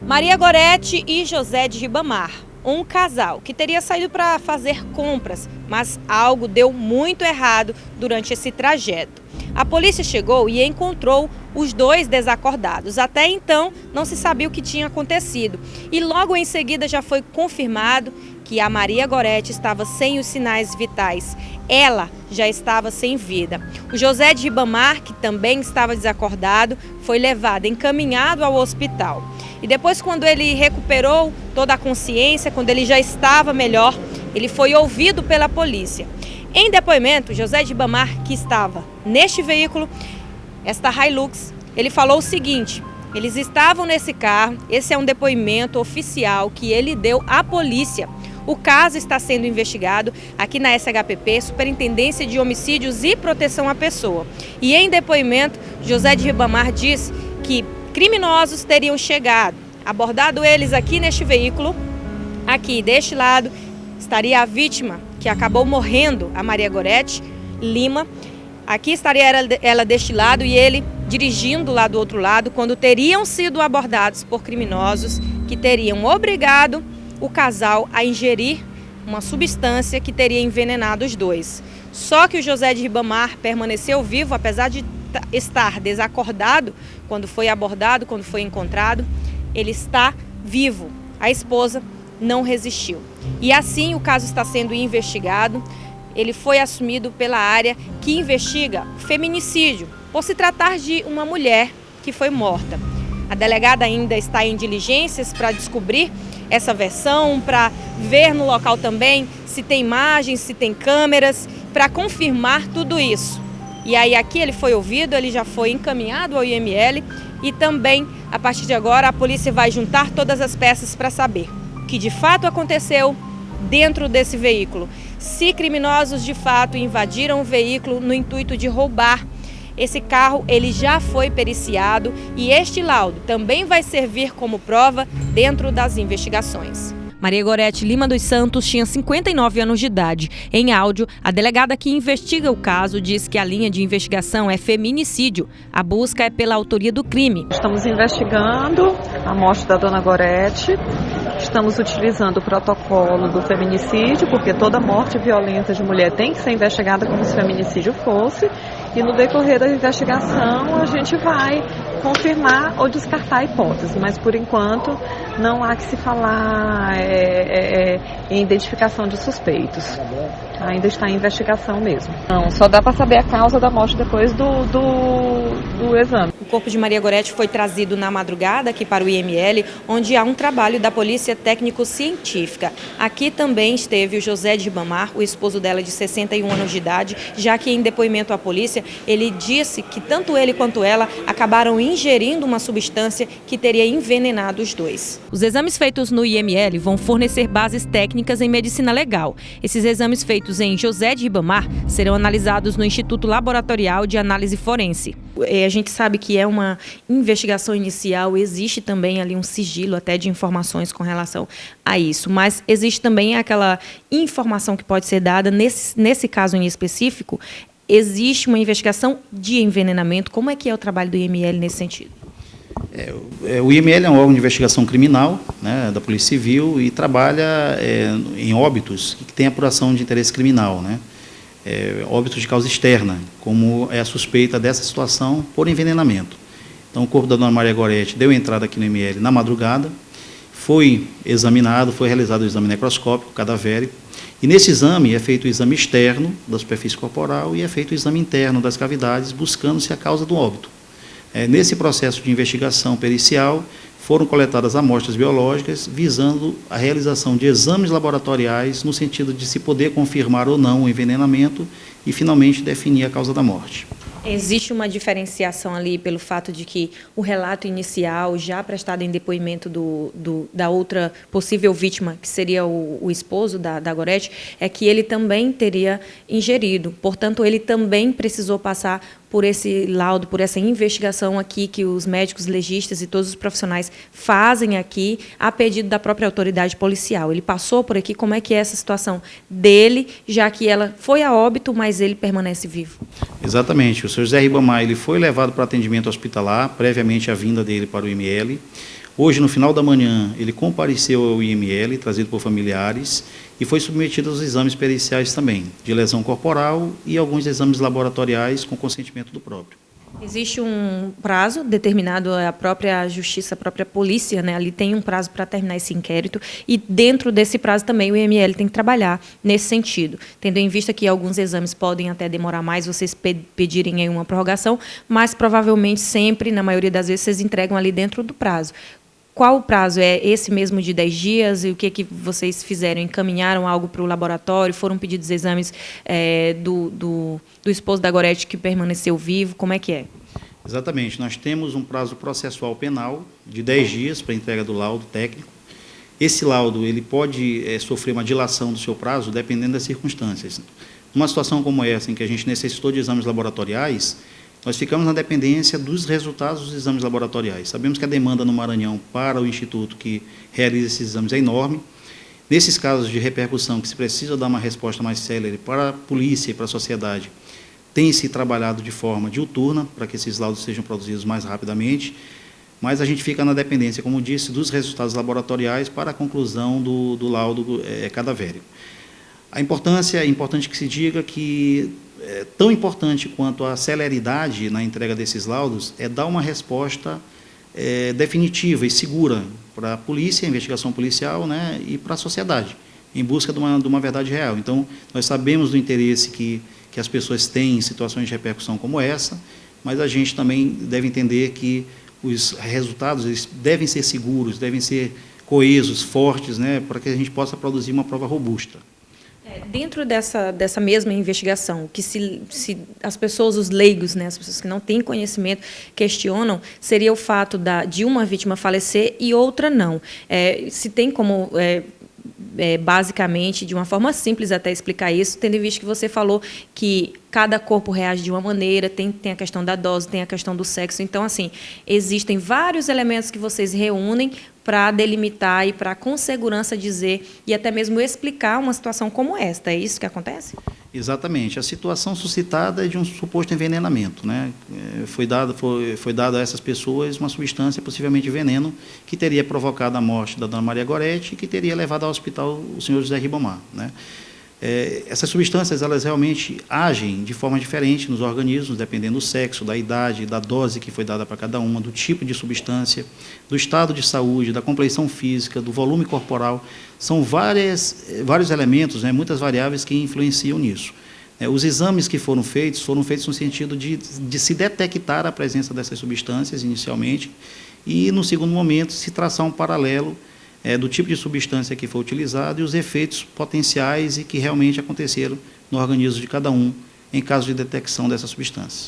Maria Gorete e José de Ribamar, um casal que teria saído para fazer compras, mas algo deu muito errado durante esse trajeto. A polícia chegou e encontrou os dois desacordados. Até então, não se sabia o que tinha acontecido. E logo em seguida já foi confirmado que a Maria Gorete estava sem os sinais vitais. Ela já estava sem vida. O José de Ribamar, que também estava desacordado, foi levado, encaminhado ao hospital. E depois, quando ele recuperou toda a consciência, quando ele já estava melhor, ele foi ouvido pela polícia. Em depoimento, José de Ribamar, que estava neste veículo, esta Hilux, ele falou o seguinte: eles estavam nesse carro, esse é um depoimento oficial que ele deu à polícia. O caso está sendo investigado aqui na SHPP, Superintendência de Homicídios e Proteção à Pessoa. E em depoimento, José de Ribamar disse que criminosos teriam chegado, abordado eles aqui neste veículo. Aqui deste lado estaria a vítima, que acabou morrendo, a Maria Gorete Lima. Aqui estaria ela deste lado e ele dirigindo lá do outro lado, quando teriam sido abordados por criminosos que teriam obrigado o casal a ingerir uma substância que teria envenenado os dois. Só que o José de Ribamar permaneceu vivo, apesar de estar desacordado quando foi abordado, quando foi encontrado. Ele está vivo. A esposa não resistiu. E assim o caso está sendo investigado. Ele foi assumido pela área que investiga feminicídio, por se tratar de uma mulher que foi morta. A delegada ainda está em diligências para descobrir essa versão, para ver no local também se tem imagens, se tem câmeras, para confirmar tudo isso. E aí aqui ele foi ouvido, ele já foi encaminhado ao IML e também, a partir de agora, a polícia vai juntar todas as peças para saber o que de fato aconteceu dentro desse veículo. Se criminosos de fato invadiram o veículo no intuito de roubar. Esse carro ele já foi periciado e este laudo também vai servir como prova dentro das investigações. Maria Gorete Lima dos Santos tinha 59 anos de idade. Em áudio, a delegada que investiga o caso diz que a linha de investigação é feminicídio. A busca é pela autoria do crime. Estamos investigando a morte da dona Gorete. Estamos utilizando o protocolo do feminicídio, porque toda morte violenta de mulher tem que ser investigada como se feminicídio fosse. E no decorrer da investigação a gente vai confirmar ou descartar a hipótese, mas por enquanto não há que se falar em identificação de suspeitos. Ainda está em investigação mesmo. Não, só dá para saber a causa da morte depois do exame. O corpo de Maria Gorete foi trazido na madrugada aqui para o IML, onde há um trabalho da Polícia Técnico-Científica. Aqui também esteve o José de Ribamar, o esposo dela de 61 anos de idade, já que em depoimento à polícia ele disse que tanto ele quanto ela acabaram ingerindo uma substância que teria envenenado os dois. Os exames feitos no IML vão fornecer bases técnicas em medicina legal. Esses exames feitos em José de Ribamar serão analisados no Instituto Laboratorial de Análise Forense. A gente sabe que é uma investigação inicial, existe também ali um sigilo até de informações com relação a isso, mas existe também aquela informação que pode ser dada, nesse caso em específico, existe uma investigação de envenenamento. Como é que é o trabalho do IML nesse sentido? O IML é um órgão de investigação criminal, né, da Polícia Civil e trabalha em óbitos que tem apuração de interesse criminal, né, óbitos de causa externa, como é a suspeita dessa situação por envenenamento. Então, o corpo da dona Maria Gorete deu entrada aqui no IML na madrugada, foi examinado, foi realizado o exame necroscópico cadavérico, e nesse exame é feito o exame externo da superfície corporal e é feito o exame interno das cavidades, buscando-se a causa do óbito. Nesse processo de investigação pericial, foram coletadas amostras biológicas visando a realização de exames laboratoriais no sentido de se poder confirmar ou não o envenenamento e, finalmente, definir a causa da morte. Existe uma diferenciação ali pelo fato de que o relato inicial, já prestado em depoimento da outra possível vítima, que seria o esposo da Gorete, é que ele também teria ingerido. Portanto, ele também precisou passar por esse laudo, por essa investigação aqui que os médicos legistas e todos os profissionais fazem aqui a pedido da própria autoridade policial. Ele passou por aqui. Como é que é essa situação dele, já que ela foi a óbito, mas ele permanece vivo? Exatamente. O senhor José Ribamar ele foi levado para atendimento hospitalar, previamente à vinda dele para o IML, Hoje, no final da manhã, ele compareceu ao IML, trazido por familiares, e foi submetido aos exames periciais também, de lesão corporal e alguns exames laboratoriais com consentimento do próprio. Existe um prazo determinado, a própria justiça, a própria polícia, né, ali tem um prazo para terminar esse inquérito, e dentro desse prazo também o IML tem que trabalhar nesse sentido, tendo em vista que alguns exames podem até demorar mais, vocês pedirem aí uma prorrogação, mas provavelmente sempre, na maioria das vezes, vocês entregam ali dentro do prazo. Qual o prazo? É esse mesmo de 10 dias? E o que vocês fizeram? Encaminharam algo para o laboratório? Foram pedidos exames do esposo da Gorete que permaneceu vivo? Como é que é? Exatamente. Nós temos um prazo processual penal de 10 dias para a entrega do laudo técnico. Esse laudo ele pode sofrer uma dilação do seu prazo, dependendo das circunstâncias. Numa situação como essa, em que a gente necessitou de exames laboratoriais, nós ficamos na dependência dos resultados dos exames laboratoriais. Sabemos que a demanda no Maranhão para o instituto que realiza esses exames é enorme. Nesses casos de repercussão, que se precisa dar uma resposta mais célere para a polícia e para a sociedade, tem-se trabalhado de forma diuturna para que esses laudos sejam produzidos mais rapidamente, mas a gente fica na dependência, como disse, dos resultados laboratoriais para a conclusão do laudo cadavérico. É importante que se diga que tão importante quanto a celeridade na entrega desses laudos é dar uma resposta definitiva e segura para a polícia, a investigação policial, né, e para a sociedade, em busca de uma verdade real. Então, nós sabemos do interesse que as pessoas têm em situações de repercussão como essa, mas a gente também deve entender que os resultados eles devem ser seguros, devem ser coesos, fortes, né, para que a gente possa produzir uma prova robusta. Dentro dessa mesma investigação, que se as pessoas, os leigos, né, as pessoas que não têm conhecimento, questionam, seria o fato de uma vítima falecer e outra não. Se tem como, basicamente, de uma forma simples até explicar isso, tendo em vista que você falou que cada corpo reage de uma maneira, tem a questão da dose, tem a questão do sexo. Então, assim, existem vários elementos que vocês reúnem para delimitar e para, com segurança, dizer e até mesmo explicar uma situação como esta. É isso que acontece? Exatamente. A situação suscitada é de um suposto envenenamento, né? Foi dado a essas pessoas uma substância, possivelmente veneno, que teria provocado a morte da dona Maria Gorete e que teria levado ao hospital o senhor José Ribamar, né? Essas substâncias elas realmente agem de forma diferente nos organismos, dependendo do sexo, da idade, da dose que foi dada para cada uma, do tipo de substância, do estado de saúde, da compleição física, do volume corporal. São vários elementos, né, muitas variáveis que influenciam nisso. Os exames que foram feitos no sentido de se detectar a presença dessas substâncias inicialmente e, no segundo momento, se traçar um paralelo do tipo de substância que foi utilizado e os efeitos potenciais e que realmente aconteceram no organismo de cada um em caso de detecção dessas substâncias.